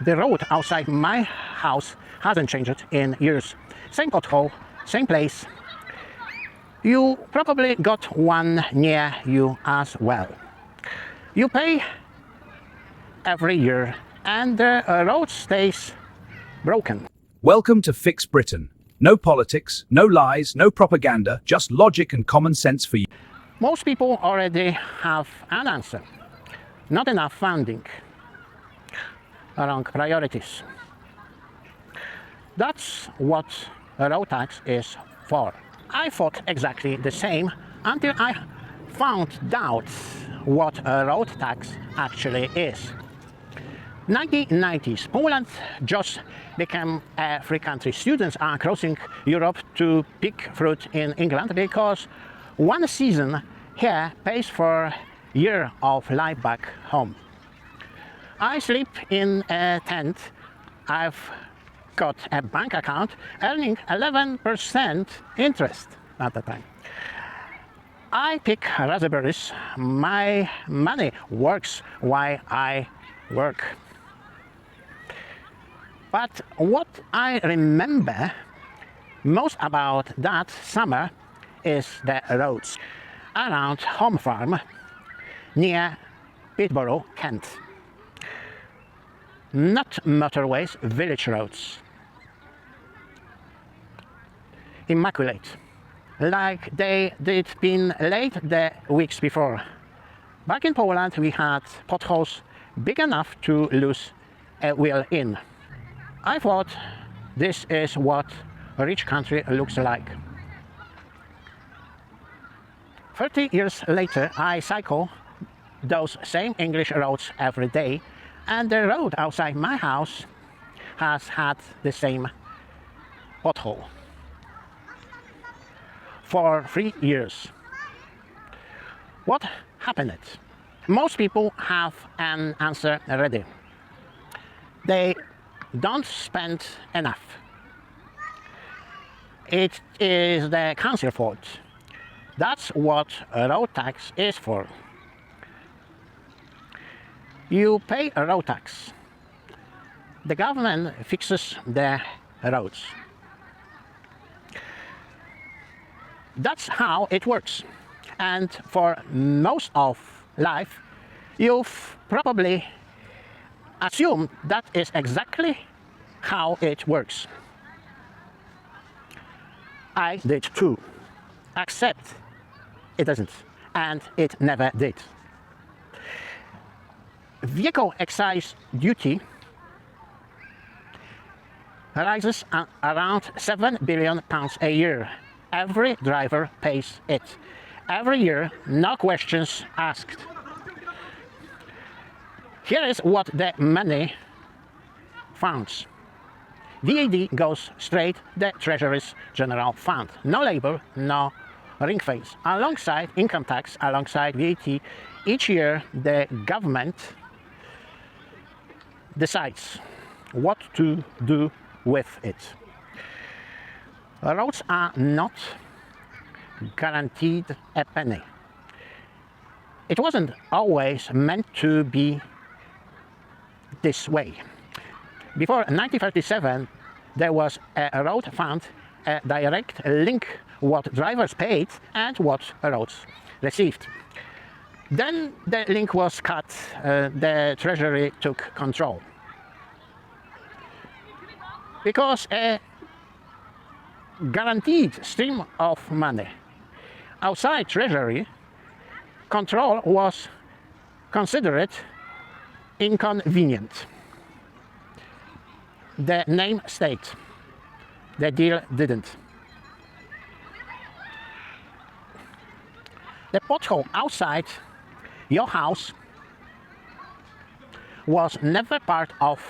The road outside my house hasn't changed in years. Same pothole, same place. You probably got one near you as well. You pay every year and the road stays broken. Welcome to Fix Britain. No politics, no lies, no propaganda, just logic and common sense for you. Most people already have an answer. Not enough funding. Wrong priorities. That's what a road tax is for. I thought exactly the same until I found out what a road tax actually is. 1990s, Poland just became a free country. Students are crossing Europe to pick fruit in England because one season here pays for a year of life back home. I sleep in a tent. I've got a bank account earning 11% interest at the time. I pick raspberries. My money works while I work. But what I remember most about that summer is the roads around home farm near Peterborough, Kent. Not motorways, village roads. Immaculate, like they did been laid the weeks before. Back in Poland we had potholes big enough to lose a wheel in. I thought this is what a rich country looks like. 30 years later I cycle those same English roads every day, and the road outside my house has had the same pothole for 3 years. What happened? Most people have an answer ready. They don't spend enough. It is the council fault. That's what a road tax is for. You pay a road tax. The government fixes the roads. That's how it works. And for most of life, you've probably assumed that is exactly how it works. I did too, except it doesn't, and it never did. Vehicle Excise Duty rises around £7 billion a year. Every driver pays it. Every year, no questions asked. Here is what the money funds. VAT goes straight to the Treasury's General Fund. No labor, no ring fence. Alongside income tax, alongside VAT, each year the government decides what to do with it. Roads are not guaranteed a penny. It wasn't always meant to be this way. Before 1937, there was a road fund, a direct link what drivers paid and what roads received. Then the link was cut, the Treasury took control. Because a guaranteed stream of money outside Treasury, control was considered inconvenient. The name stayed, the deal didn't. The pothole outside your house was never part of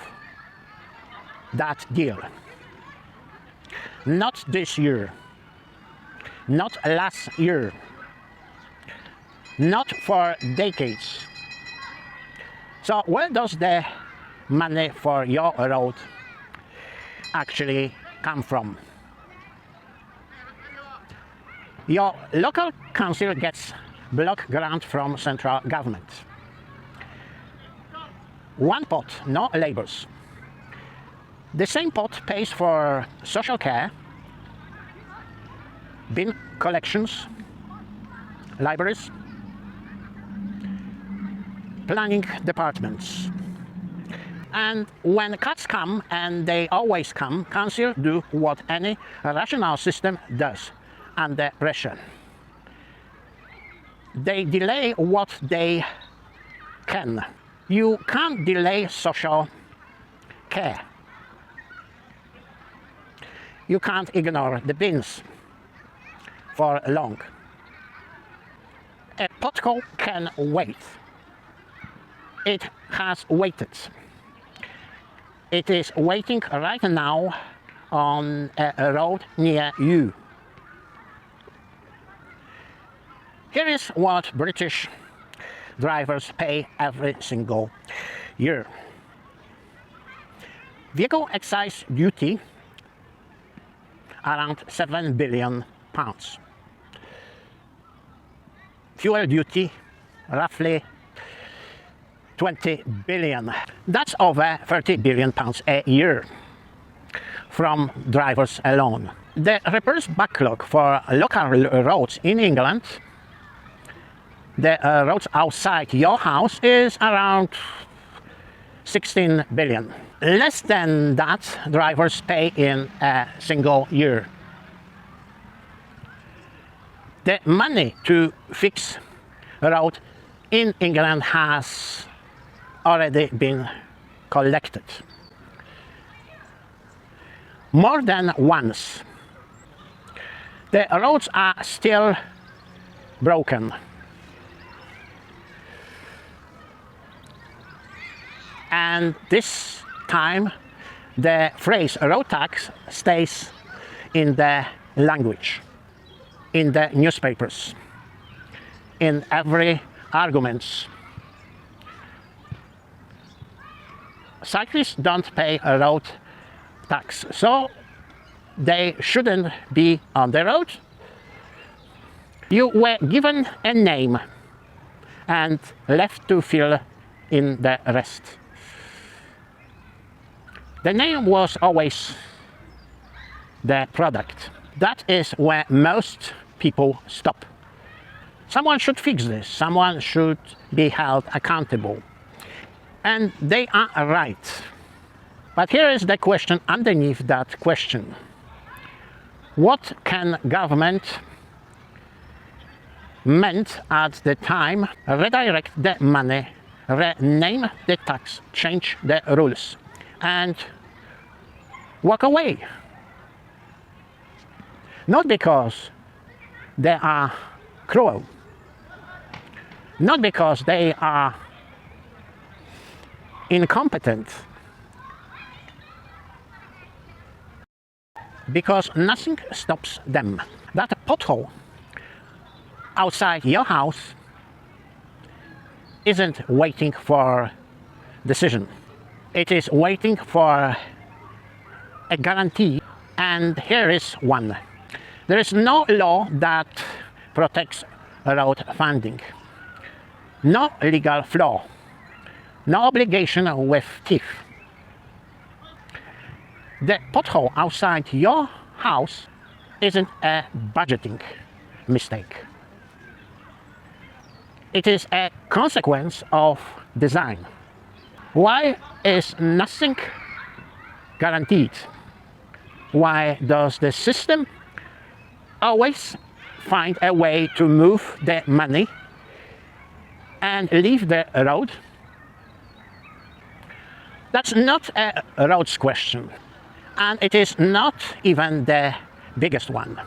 that deal. Not this year, not last year, not for decades. So where does the money for your road actually come from? Your local council gets block grant from central government. One pot, no labors. The same pot pays for social care, bin collections, libraries, planning departments. And when cuts come, and they always come, council do what any rational system does under pressure. They delay what they can. You can't delay social care. You can't ignore the bins for long. A pothole can wait. It has waited. It is waiting right now on a road near you. Here is what British drivers pay every single year. Vehicle Excise Duty, around £7 billion. Fuel duty, roughly 20 billion. That's over 30 billion pounds a year from drivers alone. The repairs backlog for local roads in England, the roads outside your house, is around 16 billion. Less than that drivers pay in a single year. The money to fix a road in England has already been collected. More than once. The roads are still broken. And this time the phrase road tax stays in the language, in the newspapers, in every argument. Cyclists don't pay a road tax, so they shouldn't be on the road. You were given a name and left to fill in the rest. The name was always the product. That is where most people stop. Someone should fix this. Someone should be held accountable. And they are right. But here is the question underneath that question. What can government meant at the time redirect the money, rename the tax, change the rules, and walk away? Not because they are cruel, not because they are incompetent, because nothing stops them. That pothole outside your house isn't waiting for decision. It is waiting for a guarantee, and here is one. There is no law that protects road funding. No legal flaw. No obligation with teeth. The pothole outside your house isn't a budgeting mistake. It is a consequence of design. Why is nothing guaranteed? Why does the system always find a way to move the money and leave the road? That's not a roads question, and it is not even the biggest one.